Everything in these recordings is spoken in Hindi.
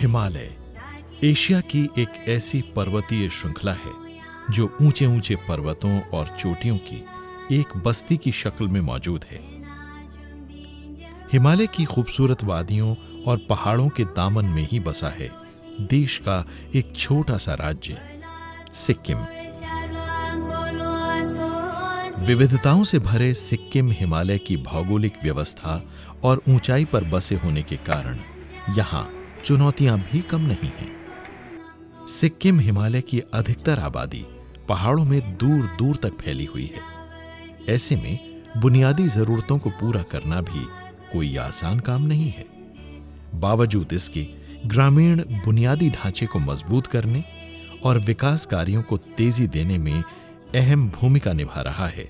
हिमालय एशिया की एक ऐसी पर्वतीय श्रृंखला है जो ऊंचे ऊंचे पर्वतों और चोटियों की एक बस्ती की शक्ल में मौजूद है। हिमालय की खूबसूरत वादियों और पहाड़ों के दामन में ही बसा है देश का एक छोटा सा राज्य सिक्किम। विविधताओं से भरे सिक्किम हिमालय की भौगोलिक व्यवस्था और ऊंचाई पर बसे होने के कारण यहां चुनौतियां भी कम नहीं हैं। सिक्किम हिमालय की अधिकतर आबादी पहाड़ों में दूर दूर तक फैली हुई है। ऐसे में बुनियादी जरूरतों को पूरा करना भी कोई आसान काम नहीं है। बावजूद इसके ग्रामीण बुनियादी ढांचे को मजबूत करने और विकास कार्यों को तेजी देने में अहम भूमिका निभा रहा है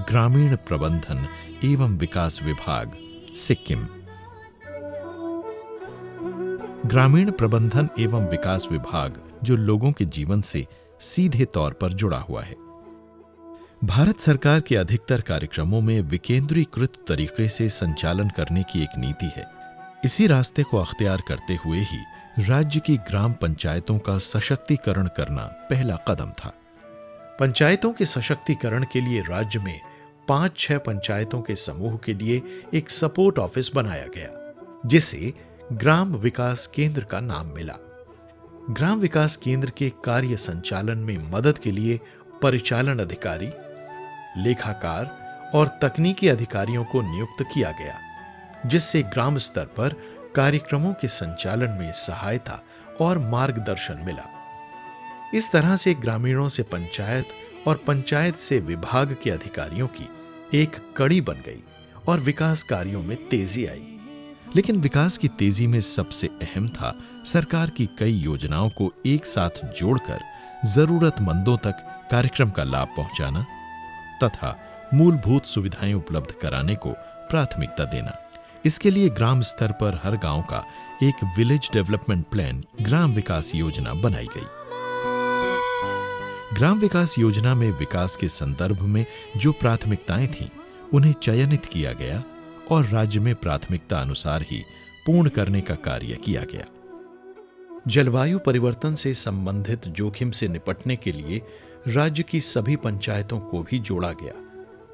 ग्रामीण प्रबंधन एवं विकास विभाग सिक्किम। ग्रामीण प्रबंधन एवं विकास विभाग जो लोगों के जीवन से सीधे तौर पर जुड़ा हुआ है। भारत सरकार के अधिकतर कार्यक्रमों में विकेंद्रीकृत तरीके से संचालन करने की एक नीति है। इसी रास्ते को अख्तियार करते हुए ही राज्य की ग्राम पंचायतों का सशक्तिकरण करना पहला कदम था। पंचायतों के सशक्तिकरण के लिए राज्य में 5-6 पंचायतों के समूह के लिए एक सपोर्ट ऑफिस बनाया गया, जिसे ग्राम विकास केंद्र का नाम मिला। ग्राम विकास केंद्र के कार्य संचालन में मदद के लिए परिचालन अधिकारी, लेखाकार और तकनीकी अधिकारियों को नियुक्त किया गया, जिससे ग्राम स्तर पर कार्यक्रमों के संचालन में सहायता और मार्गदर्शन मिला। इस तरह से ग्रामीणों से पंचायत और पंचायत से विभाग के अधिकारियों की एक कड़ी बन गई और विकास कार्यों में तेजी आई। लेकिन विकास की तेजी में सबसे अहम था सरकार की कई योजनाओं को एक साथ जोड़कर जरूरतमंदों तक कार्यक्रम का लाभ पहुंचाना तथा मूलभूत सुविधाएं उपलब्ध कराने को प्राथमिकता देना। इसके लिए ग्राम स्तर पर हर गांव का एक विलेज डेवलपमेंट प्लान ग्राम विकास योजना बनाई गई। ग्राम विकास योजना में विकास के संदर्भ में जो प्राथमिकताएं थीं, उन्हें चयनित किया गया और राज्य में प्राथमिकता अनुसार ही पूर्ण करने का कार्य किया गया। जलवायु परिवर्तन से संबंधित जोखिम से निपटने के लिए राज्य की सभी पंचायतों को भी जोड़ा गया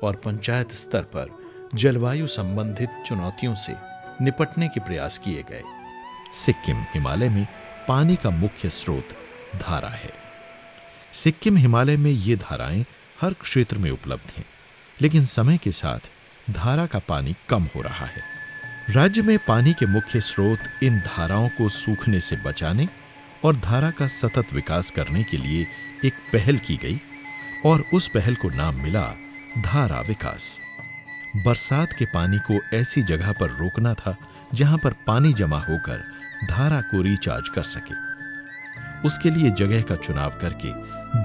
और पंचायत स्तर पर जलवायु संबंधित चुनौतियों से निपटने के प्रयास किए गए। सिक्किम हिमालय में पानी का मुख्य स्रोत धारा है। सिक्किम हिमालय में ये धाराएं हर क्षेत्र में उपलब्ध हैं, लेकिन समय के साथ धारा का पानी कम हो रहा है। राज्य में पानी के मुख्य स्रोत इन धाराओं को सूखने से बचाने और धारा का सतत विकास करने के लिए एक पहल की गई और उस पहल को नाम मिला धारा विकास। बरसात के पानी को ऐसी जगह पर रोकना था जहां पर पानी जमा होकर धारा को रिचार्ज कर सके। उसके लिए जगह का चुनाव करके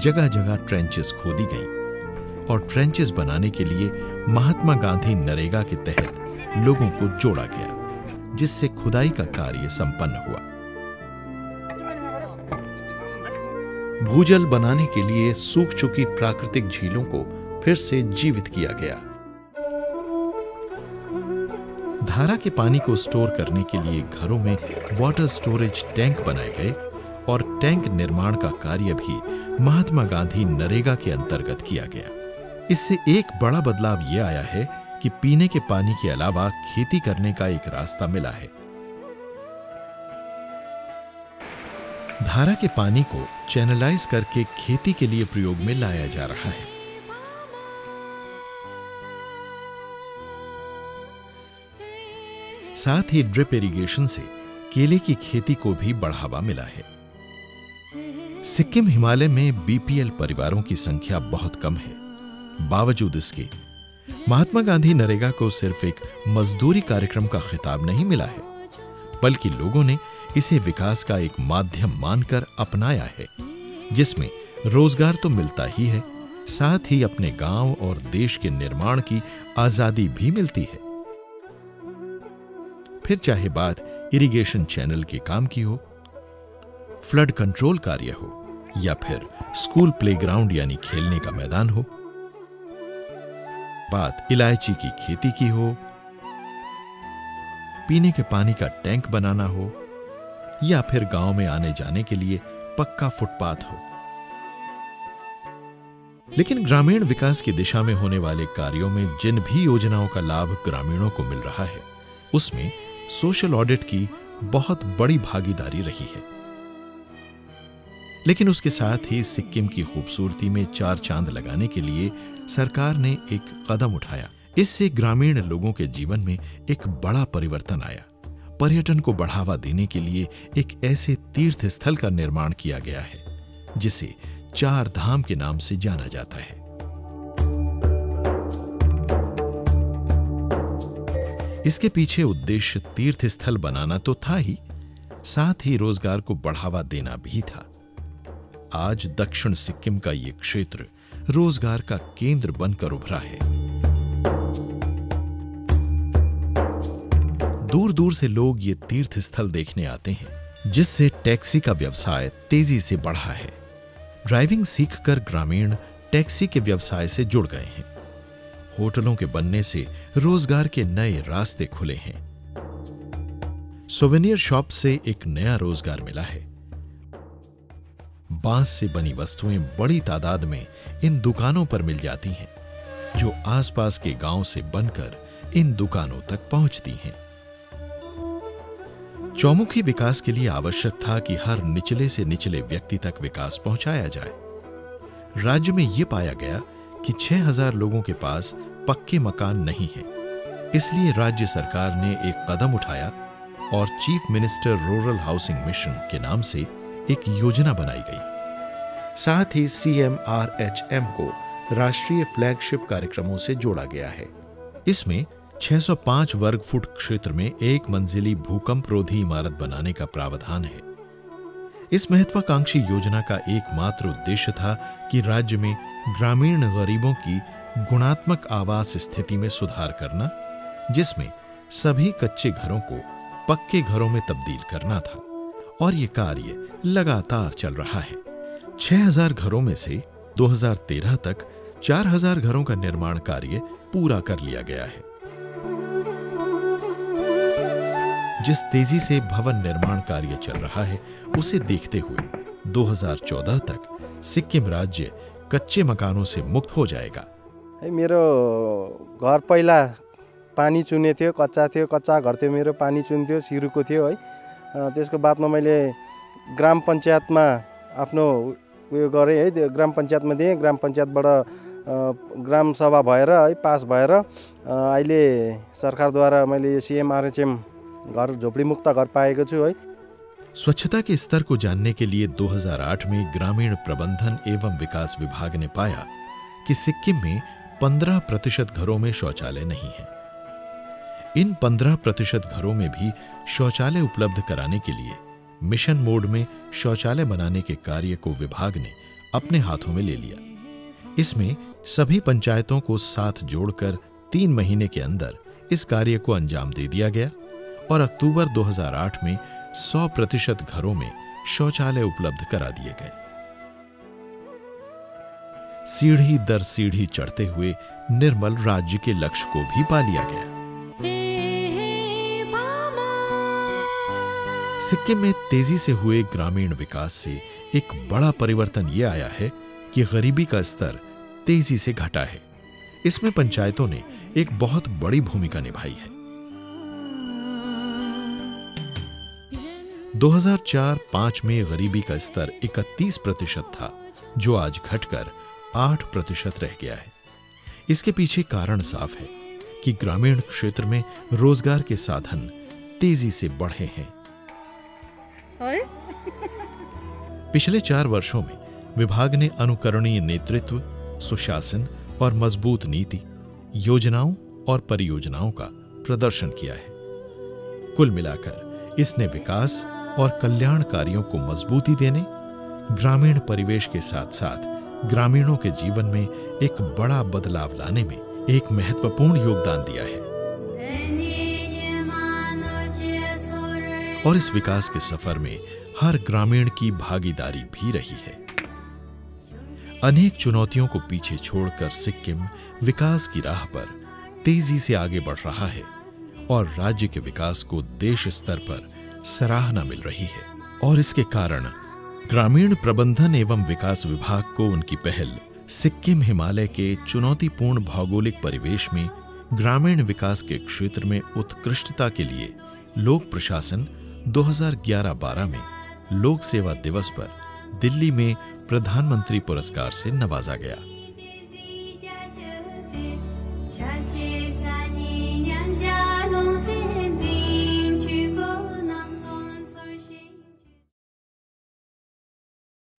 जगह जगह ट्रेंचेस खोदी गई और ट्रेंचेस बनाने के लिए महात्मा गांधी नरेगा के तहत लोगों को जोड़ा गया, जिससे खुदाई का कार्य संपन्न हुआ। भूजल बनाने के लिए सूख चुकी प्राकृतिक झीलों को फिर से जीवित किया गया। धारा के पानी को स्टोर करने के लिए घरों में वाटर स्टोरेज टैंक बनाए गए और टैंक निर्माण का कार्य भी महात्मा गांधी नरेगा के अंतर्गत किया गया। इससे एक बड़ा बदलाव यह आया है कि पीने के पानी के अलावा खेती करने का एक रास्ता मिला है। धारा के पानी को चैनलाइज करके खेती के लिए प्रयोग में लाया जा रहा है। साथ ही ड्रिप इरिगेशन से केले की खेती को भी बढ़ावा मिला है। सिक्किम हिमालय में बीपीएल परिवारों की संख्या बहुत कम है। बावजूद इसके महात्मा गांधी नरेगा को सिर्फ एक मजदूरी कार्यक्रम का खिताब नहीं मिला है, बल्कि लोगों ने इसे विकास का एक माध्यम मानकर अपनाया है, जिसमें रोजगार तो मिलता ही है, साथ ही अपने गांव और देश के निर्माण की आजादी भी मिलती है। फिर चाहे बात इरिगेशन चैनल के काम की हो, फ्लड कंट्रोल कार्य हो या फिर स्कूल प्लेग्राउंड यानी खेलने का मैदान हो, बात इलायची की खेती की हो, पीने के पानी का टैंक बनाना हो या फिर गांव में आने जाने के लिए पक्का फुटपाथ हो। लेकिन ग्रामीण विकास की दिशा में होने वाले कार्यों में जिन भी योजनाओं का लाभ ग्रामीणों को मिल रहा है, उसमें सोशल ऑडिट की बहुत बड़ी भागीदारी रही है। लेकिन उसके साथ ही सिक्किम की खूबसूरती में चार चांद लगाने के लिए सरकार ने एक कदम उठाया। इससे ग्रामीण लोगों के जीवन में एक बड़ा परिवर्तन आया। पर्यटन को बढ़ावा देने के लिए एक ऐसे तीर्थ स्थल का निर्माण किया गया है जिसे चार धाम के नाम से जाना जाता है। इसके पीछे उद्देश्य तीर्थ स्थल बनाना तो था ही, साथ ही रोजगार को बढ़ावा देना भी था। आज दक्षिण सिक्किम का ये क्षेत्र रोजगार का केंद्र बनकर उभरा है। दूर दूर से लोग ये तीर्थ स्थल देखने आते हैं, जिससे टैक्सी का व्यवसाय तेजी से बढ़ा है। ड्राइविंग सीखकर ग्रामीण टैक्सी के व्यवसाय से जुड़ गए हैं। होटलों के बनने से रोजगार के नए रास्ते खुले हैं। सोवेनियर शॉप से एक नया रोजगार मिला है। बांस से बनी वस्तुएं बड़ी तादाद में इन दुकानों पर मिल जाती हैं, जो आसपास के गांव से बनकर इन दुकानों तक पहुंचती हैं। चौमुखी विकास के लिए आवश्यक था कि हर निचले से निचले व्यक्ति तक विकास पहुंचाया जाए। राज्य में यह पाया गया कि 6000 लोगों के पास पक्के मकान नहीं हैं। इसलिए राज्य सरकार ने एक कदम उठाया और chief minister rural housing mission के नाम से एक योजना बनाई गई। साथ ही CMRHM को राष्ट्रीय फ्लैगशिप कार्यक्रमों से जोड़ा गया है। इसमें 605 वर्ग फुट क्षेत्र में एक मंजिली भूकंप रोधी इमारत बनाने का प्रावधान है। इस महत्वाकांक्षी योजना का एकमात्र उद्देश्य था कि राज्य में ग्रामीण गरीबों की गुणात्मक आवास स्थिति में सुधार करना, जिसमें सभी कच्चे घरों को पक्के घरों में तब्दील करना था। और यह कार्य लगातार चल रहा है। 6000 घरों में से 2013 तक 4000 घरों का निर्माण कार्य पूरा कर लिया गया है। जिस तेजी से भवन निर्माण कार्य चल रहा है, उसे देखते हुए 2014 तक सिक्किम राज्य कच्चे मकानों से मुक्त हो जाएगा। मेरो घर पहिला पानी चुन्ने थियो, कच्चा घर थियो मेरो, पानी चुन्थ्यो, सिरुको थियो है। त्यसको बादमा मैले ग्राम पञ्चायतमा आफ्नो उयो गरेँ है, ग्राम पञ्चायतमा दिएँ। ग्राम पञ्चायतबाट ग्राम सभा भएर है पास भएर अहिले सरकारद्वारा मैले CMRHM घर झोपड़ी मुक्त घर पाएको छु है। स्वच्छता के स्तर को जानने के लिए 2008 में ग्रामीण प्रबंधन एवं विकास विभाग ने पाया कि सिक्किम में 15% घरों में शौचालय नहीं है। इन 15% घरों में भी शौचालय उपलब्ध कराने के लिए मिशन मोड में शौचालय बनाने के कार्य को विभाग ने अपने हाथों में ले लिया। इसमें सभी पंचायतों को साथ जोड़कर 3 महीने के अंदर इस कार्य को अंजाम दे दिया गया और अक्टूबर 2008 में 100% घरों में शौचालय उपलब्ध करा दिए गए। सीढ़ी दर सीढ़ी चढ़ते हुए निर्मल राज्य के लक्ष्य को भी पा लिया गया। सिक्किम में तेजी से हुए ग्रामीण विकास से एक बड़ा परिवर्तन यह आया है कि गरीबी का स्तर तेजी से घटा है। इसमें पंचायतों ने एक बहुत बड़ी भूमिका निभाई है। 2004-05 में गरीबी का स्तर 31% था, जो आज घटकर 8% रह गया है। इसके पीछे कारण साफ है कि ग्रामीण क्षेत्र में रोजगार के साधन तेजी से बढ़े हैं। पिछले 4 वर्षों में विभाग ने अनुकरणीय नेतृत्व, सुशासन और मजबूत नीति, योजनाओं और परियोजनाओं का प्रदर्शन किया है। कुल मिलाकर इसने विकास और कल्याण कार्यों को मजबूती देने, ग्रामीण परिवेश के साथ साथ ग्रामीणों के जीवन में एक बड़ा बदलाव लाने में एक महत्वपूर्ण योगदान दिया है। और इस विकास के सफर में हर ग्रामीण की भागीदारी भी रही है। अनेक चुनौतियों को पीछे छोड़कर सिक्किम विकास की राह पर तेजी से आगे बढ़ रहा है और राज्य के विकास को देश स्तर पर सराहना मिल रही है। और इसके कारण ग्रामीण प्रबंधन एवं विकास विभाग को उनकी पहल सिक्किम हिमालय के चुनौतीपूर्ण भौगोलिक परिवेश में ग्रामीण विकास के क्षेत्र में उत्कृष्टता के लिए लोक प्रशासन 2011-12 में लोक सेवा दिवस पर दिल्ली में प्रधानमंत्री पुरस्कार से नवाजा गया।